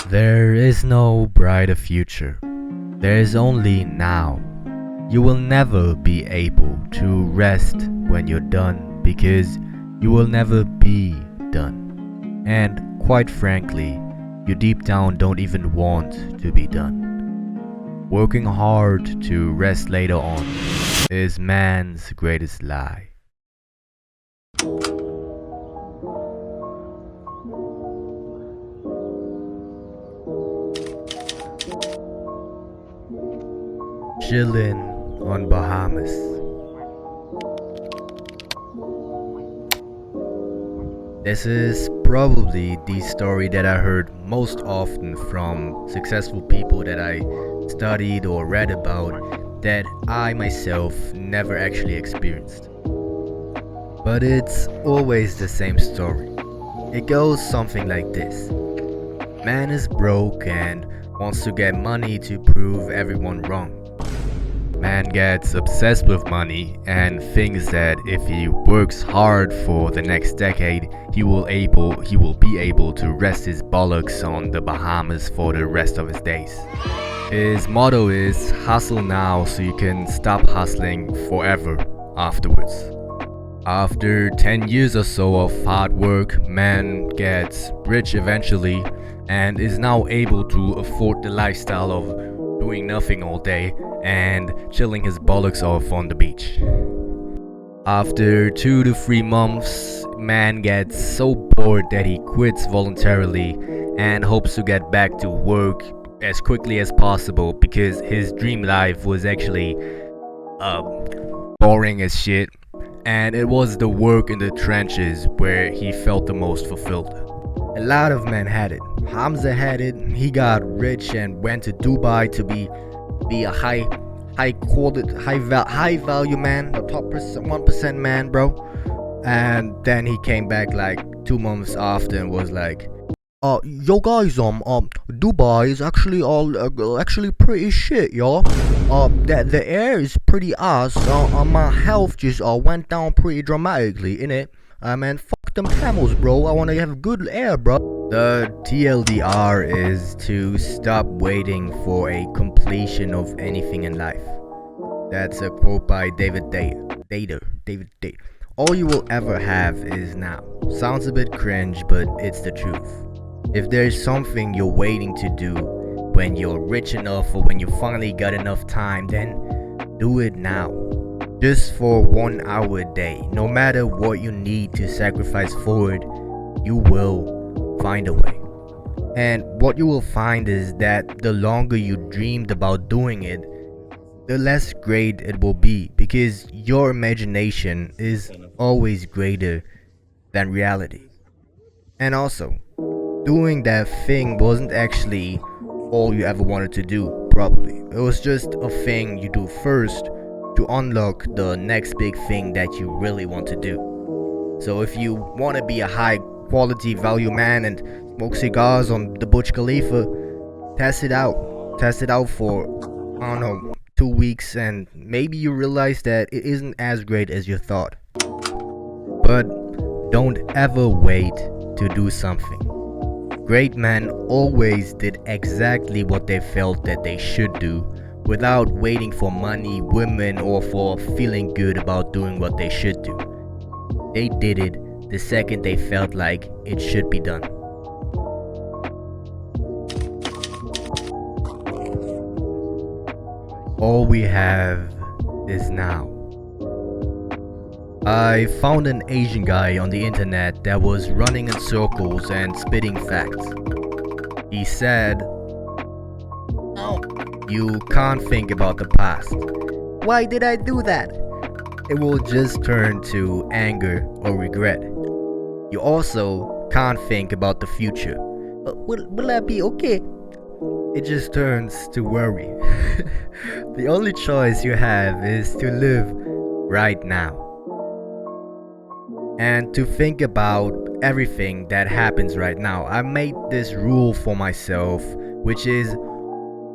There is no brighter future. There is only now. You will never be able to rest when you're done because you will never be done. And quite frankly, you deep down don't even want to be done. Working hard to rest later on is man's greatest lie. Chillin' on Bahamas. This is probably the story that I heard most often from successful people that I studied or read about that I myself never actually experienced. But it's always the same story. It goes something like this. Man is broke and wants to get money to prove everyone wrong. Man gets obsessed with money and thinks that if he works hard for the next decade, he will be able to rest his bollocks on the Bahamas for the rest of his days. His motto is hustle now so you can stop hustling forever afterwards. After 10 years or so of hard work, man gets rich eventually and is now able to afford the lifestyle of doing nothing all day and chilling his bollocks off on the beach. After 2 to 3 months, man gets so bored that he quits voluntarily and hopes to get back to work as quickly as possible because his dream life was actually boring as shit, and it was the work in the trenches where he felt the most fulfilled. A lot of men had it. Hamza had it. He got rich and went to Dubai to be a high quality, high value man, the top 1% man, bro. And then he came back like 2 months after and was like, yo guys, Dubai is actually pretty shit, y'all. The air is pretty ass. My health just went down pretty dramatically, innit? Man, fuck them camels, bro. I wanna have good air, bro. The TLDR is to stop waiting for a completion of anything in life. That's a quote by David Dater. All you will ever have is now. Sounds a bit cringe, but it's the truth. If there's something you're waiting to do when you're rich enough or when you finally got enough time, then do it now. Just for 1 hour a day. No matter what you need to sacrifice for it, you will find a way. And what you will find is that the longer you dreamed about doing it, the less great it will be, because your imagination is always greater than reality. And also, doing that thing wasn't actually all you ever wanted to do, probably. It was just a thing you do first to unlock the next big thing that you really want to do. So if you want to be a high quality value man and smoke cigars on the Burj Khalifa, test it out. Test it out for, I don't know, 2 weeks, and maybe you realize that it isn't as great as you thought. But don't ever wait to do something. Great men always did exactly what they felt that they should do without waiting for money, women, or for feeling good about doing what they should do. They did it the second they felt like it should be done. All we have is now. I found an Asian guy on the internet that was running in circles and spitting facts. He said, "Oh, you can't think about the past. Why did I do that? It will just turn to anger or regret. You also can't think about the future. Will I be okay? It just turns to worry. The only choice you have is to live right now. And to think about everything that happens right now. I made this rule for myself, which is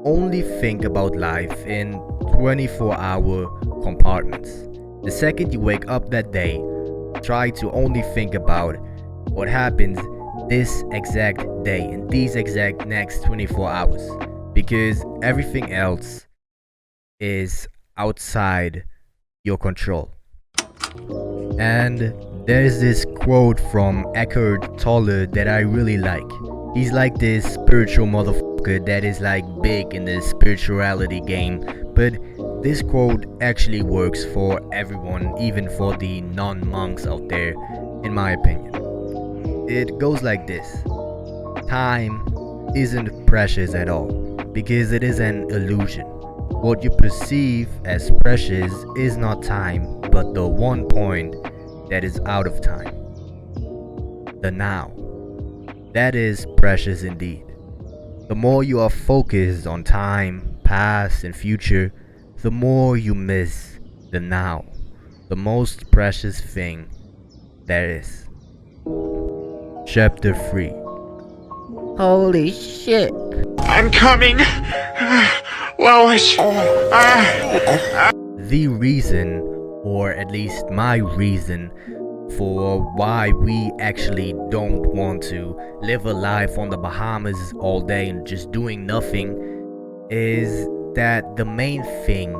only think about life in 24-hour compartments. The second you wake up that day, try to only think about what happens this exact day, in these exact next 24 hours, because everything else is outside your control. And there's this quote from Eckhart Tolle that I really like. He's like this spiritual motherfucker that is like big in the spirituality game, but this quote actually works for everyone, even for the non-monks out there, in my opinion. It goes like this: time isn't precious at all, because it is an illusion. What you perceive as precious is not time, but the one point that is out of time. The now. That is precious indeed. The more you are focused on time, past, and future, the more you miss the now, the most precious thing there is. Chapter 3. Holy shit. I'm coming! Lois! The reason, or at least my reason, for why we actually don't want to live a life on the Bahamas all day and just doing nothing is that the main thing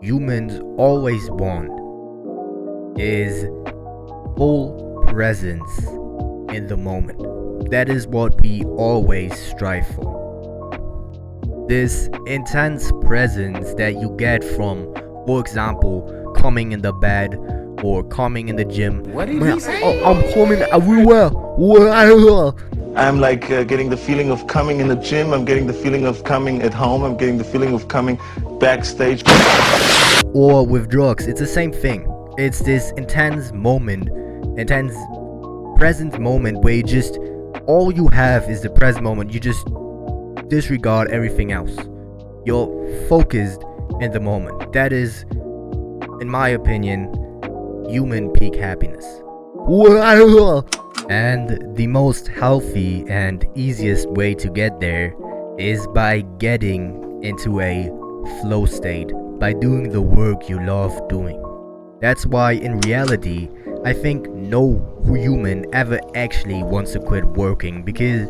humans always want is full presence in the moment. That is what we always strive for. This intense presence that you get from, for example, coming in the bed or coming in the gym. What did he say? I'm coming everywhere. I'm like getting the feeling of coming in the gym, I'm getting the feeling of coming at home, I'm getting the feeling of coming backstage. Or with drugs, it's the same thing. It's this intense present moment where you just, all you have is the present moment. You just disregard everything else. You're focused in the moment. That is, in my opinion, human peak happiness. And the most healthy and easiest way to get there is by getting into a flow state, by doing the work you love doing. That's why in reality, I think no human ever actually wants to quit working, because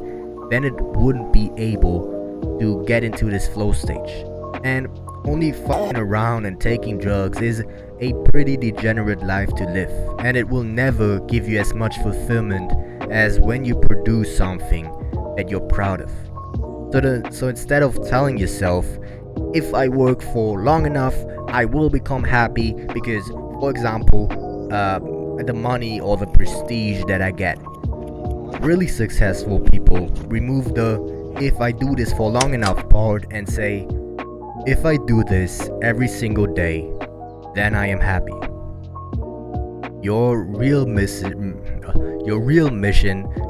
then it wouldn't be able to get into this flow stage. And only fucking around and taking drugs is a pretty degenerate life to live, and it will never give you as much fulfillment as when you produce something that you're proud of. So instead of telling yourself, if I work for long enough, I will become happy because, for example, the money or the prestige that I get. Really successful people remove the if I do this for long enough part and say, if I do this every single day, then I am happy. Your real mission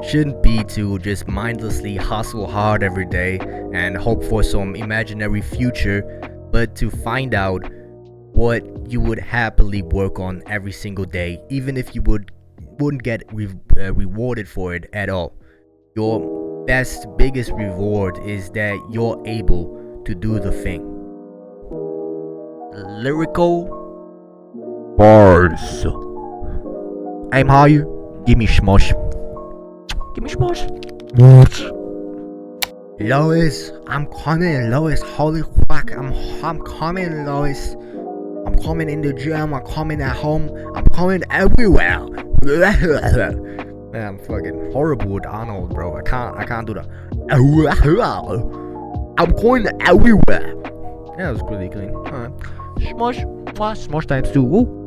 shouldn't be to just mindlessly hustle hard every day and hope for some imaginary future, but to find out what you would happily work on every single day, even if you wouldn't get rewarded for it at all. Your biggest reward is that you're able to do the thing. Lyrical bars. Aim higher. Give me smush. Give me smush. Lois, I'm coming, Lois. Holy fuck, I'm coming, Lois. I'm coming in the gym. I'm coming at home. I'm coming everywhere. Man, I'm fucking horrible with Arnold, bro. I can't do that. I'm going everywhere. Yeah, that was really clean. Alright. Smush times 2. Woo.